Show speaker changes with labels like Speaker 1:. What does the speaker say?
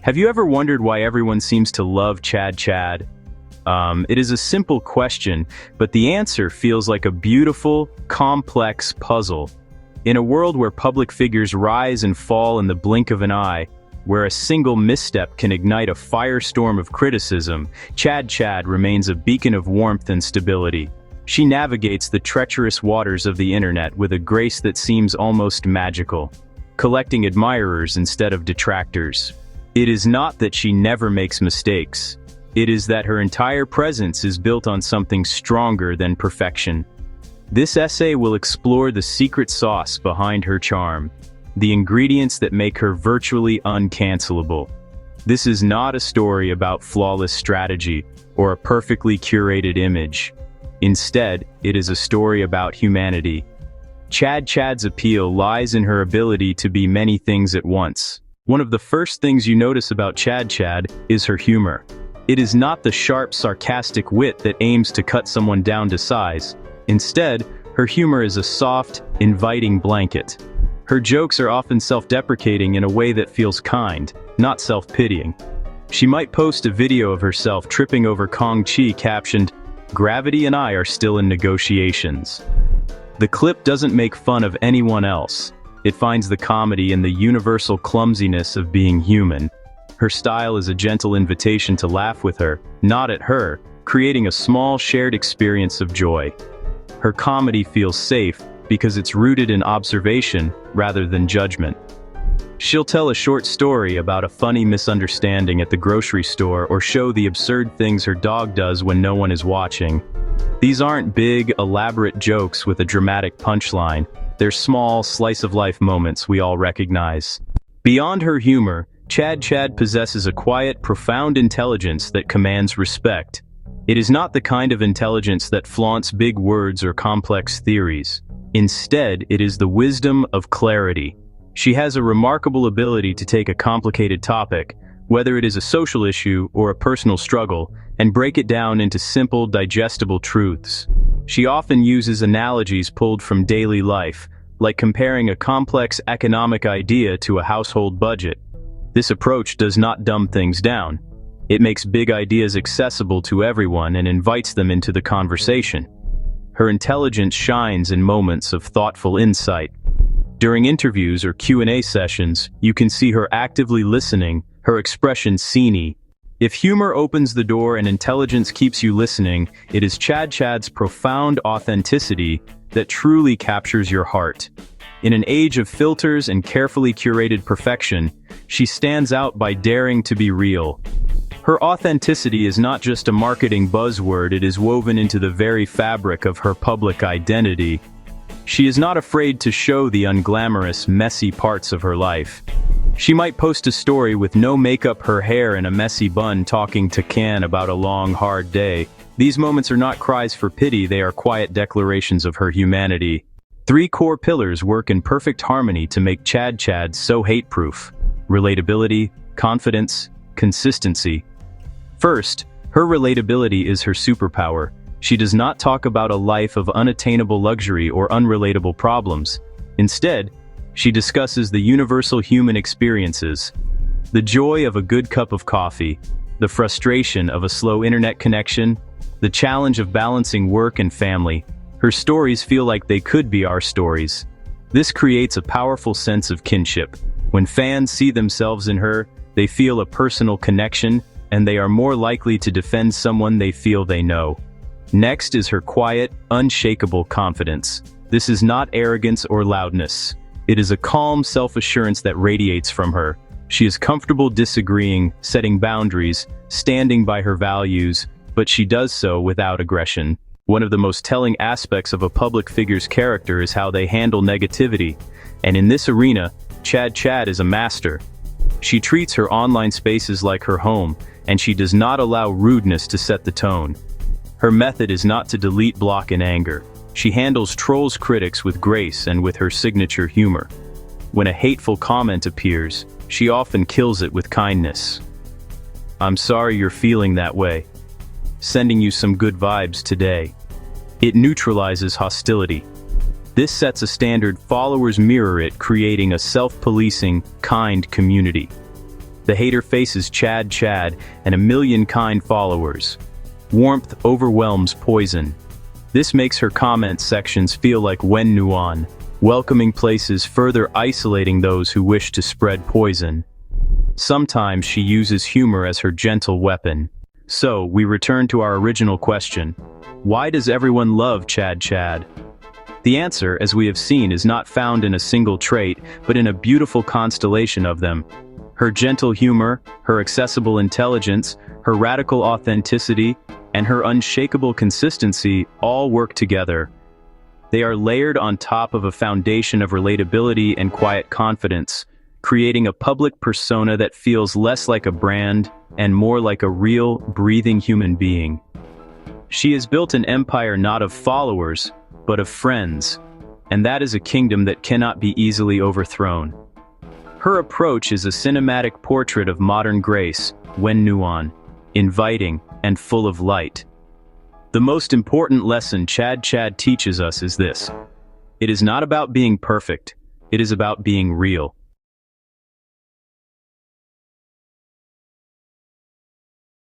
Speaker 1: Have you ever wondered why everyone seems to love Chad? It is a simple question, but the answer feels like a beautiful, complex puzzle. In a world where public figures rise and fall in the blink of an eye, where a single misstep can ignite a firestorm of criticism, Chad remains a beacon of warmth and stability. She navigates the treacherous waters of the internet with a grace that seems almost magical, collecting admirers instead of detractors. It is not that she never makes mistakes. It is that her entire presence is built on something stronger than perfection. This essay will explore the secret sauce behind her charm, the ingredients that make her virtually uncancelable. This is not a story about flawless strategy or a perfectly curated image. Instead, it is a story about humanity. Chad's appeal lies in her ability to be many things at once. One of the first things you notice about Chad is her humor. It is not the sharp, sarcastic wit that aims to cut someone down to size. Instead, her humor is a soft, inviting blanket. Her jokes are often self-deprecating in a way that feels kind, not self-pitying. She might post a video of herself tripping over Kong Chi captioned, "Gravity and I are still in negotiations." The clip doesn't make fun of anyone else. It finds the comedy in the universal clumsiness of being human. Her style is a gentle invitation to laugh with her, not at her, creating a small shared experience of joy. Her comedy feels safe because it's rooted in observation rather than judgment. She'll tell a short story about a funny misunderstanding at the grocery store or show the absurd things her dog does when no one is watching. These aren't big, elaborate jokes with a dramatic punchline. They're small, slice-of-life moments we all recognize. Beyond her humor, Chad possesses a quiet, profound intelligence that commands respect. It is not the kind of intelligence that flaunts big words or complex theories. Instead, it is the wisdom of clarity. She has a remarkable ability to take a complicated topic, whether it is a social issue or a personal struggle, and break it down into simple, digestible truths. She often uses analogies pulled from daily life, like comparing a complex economic idea to a household budget. This approach does not dumb things down. It makes big ideas accessible to everyone and invites them into the conversation. Her intelligence shines in moments of thoughtful insight. During interviews or Q&A sessions, you can see her actively listening, her expression seen. If humor opens the door and intelligence keeps you listening, it is Chad's profound authenticity that truly captures your heart. In an age of filters and carefully curated perfection, she stands out by daring to be real. Her authenticity is not just a marketing buzzword, it is woven into the very fabric of her public identity. She is not afraid to show the unglamorous, messy parts of her life. She might post a story with no makeup, her hair in a messy bun, talking to Can about a long, hard day. These moments are not cries for pity, they are quiet declarations of her humanity. 3 core pillars work in perfect harmony to make Chad so hate-proof: relatability, confidence, consistency. First, her relatability is her superpower. She does not talk about a life of unattainable luxury or unrelatable problems. Instead, she discusses the universal human experiences: the joy of a good cup of coffee, the frustration of a slow internet connection, the challenge of balancing work and family. Her stories feel like they could be our stories. This creates a powerful sense of kinship. When fans see themselves in her, they feel a personal connection, and they are more likely to defend someone they feel they know. Next is her quiet, unshakable confidence. This is not arrogance or loudness. It is a calm self-assurance that radiates from her. She is comfortable disagreeing, setting boundaries, standing by her values, but she does so without aggression. One of the most telling aspects of a public figure's character is how they handle negativity, and in this arena, Chad is a master. She treats her online spaces like her home, and she does not allow rudeness to set the tone. Her method is not to delete, block in anger. She handles trolls' critics with grace and with her signature humor. When a hateful comment appears, she often kills it with kindness. "I'm sorry you're feeling that way. Sending you some good vibes today." It neutralizes hostility. This sets a standard followers mirror it, creating a self-policing, kind community. The hater faces Chad Chad and a million kind followers. Warmth overwhelms poison. This makes her comment sections feel like Wen Nuan, welcoming places further isolating those who wish to spread poison. Sometimes she uses humor as her gentle weapon. So, we return to our original question. Why does everyone love Chad Chad? The answer, as we have seen, is not found in a single trait, but in a beautiful constellation of them. Her gentle humor, her accessible intelligence, her radical authenticity, and her unshakable consistency all work together. They are layered on top of a foundation of relatability and quiet confidence, creating a public persona that feels less like a brand and more like a real, breathing human being. She has built an empire not of followers, but of friends, and that is a kingdom that cannot be easily overthrown. Her approach is a cinematic portrait of modern grace, Wen Nuan, inviting and full of light. The most important lesson Chad Chad teaches us is this: it is not about being perfect, it is about being real.